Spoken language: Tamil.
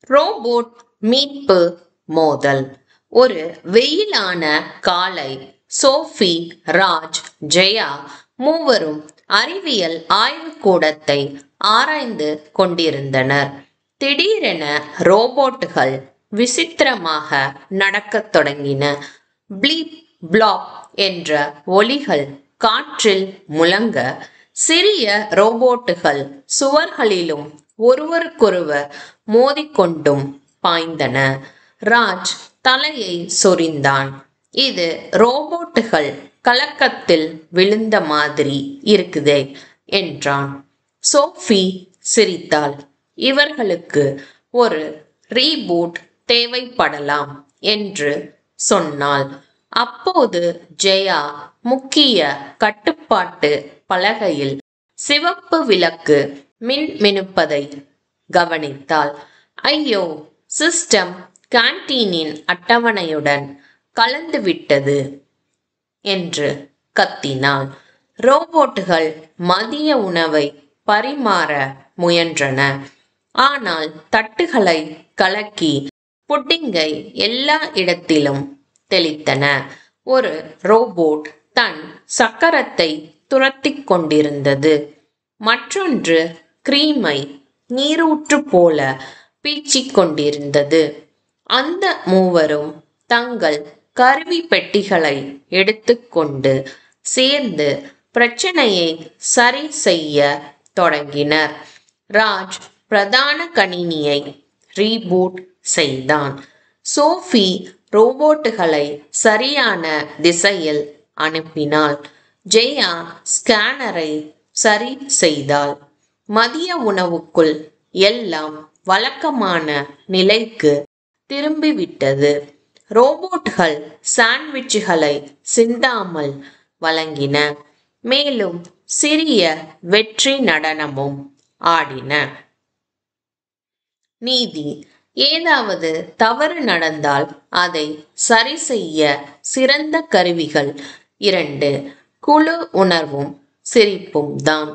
ரோபோட் மீட்பு மோதல். ஒரு வெயிலான காலை சோஃபி, ராஜ், ஜெயா மூவரும் அறிவியல் ஆய்வுக்கூடத்தை ஆராய்ந்து கொண்டிருந்தனர். திடீரென ரோபோட்டுகள் விசித்திரமாக நடக்கத் தொடங்கின. பிளீப் பிளாப் என்ற ஒலிகள் காற்றில் முழங்க, சிறிய ரோபோட்டுகள் சுவர்களிலும் ஒருவருக்கொருவர் மோதிக்கொண்டும் பாய்ந்தன. ராஜ் தலையை சொரிந்தான். இது ரோபோட்டுகள் கலக்கத்தில் விழுந்த மாதிரி இருக்குதே என்றான். சோஃபி சிரித்தாள். இவர்களுக்கு ஒரு ரீபூட் தேவைப்படலாம் என்று சொன்னாள். அப்போது ஜெயா முக்கிய கட்டுப்பாட்டு பலகையில் சிவப்பு விளக்கு மின்மினுப்பதை கவனித்தாள். ஐயோ, சிஸ்டம் கேண்டீனின் அட்டவணையுடன் கலந்துவிட்டது என்று கத்தினாள். ரோபோட்டுகள் மதிய உணவை பரிமாற முயன்றன. ஆனால் தட்டுகளை கலக்கி புட்டிங்கை எல்லா இடத்திலும் தெளித்தன. ஒரு ரோபோட் தன் சக்கரத்தை துரத்திக் கொண்டிருந்தது. மற்றொன்று கிரீமை நீரூற்று போல பீச்சிக் கொண்டிருந்தது. அந்த மூவரும் தங்கள் கருவி பெட்டிகளை எடுத்துக்கொண்டு சேர்ந்து பிரச்சனையை சரி செய்ய தொடங்கினர். ராஜ் பிரதான கணினியை ரீபூட் செய்தான். சோஃபி ரோபோட்டுகளை சரியான திசையில் அனுப்பினாள். ஜெயா ஸ்கேனரை சரி செய்தாள். மதிய உணவுக்குள் எல்லாம் வழக்கமான நிலைக்கு திரும்பிவிட்டது. ரோபோட்டுகள் சாண்ட்விச்சுகளை சிந்தாமல் வழங்கின. மேலும் சிறிய வெற்றி நடனமும் ஆடின. நீதி: ஏதாவது தவறு நடந்தால் அதை சரிசெய்ய சிறந்த கருவிகள் 2. குழு உணர்வும் சிரிப்பும் தான்.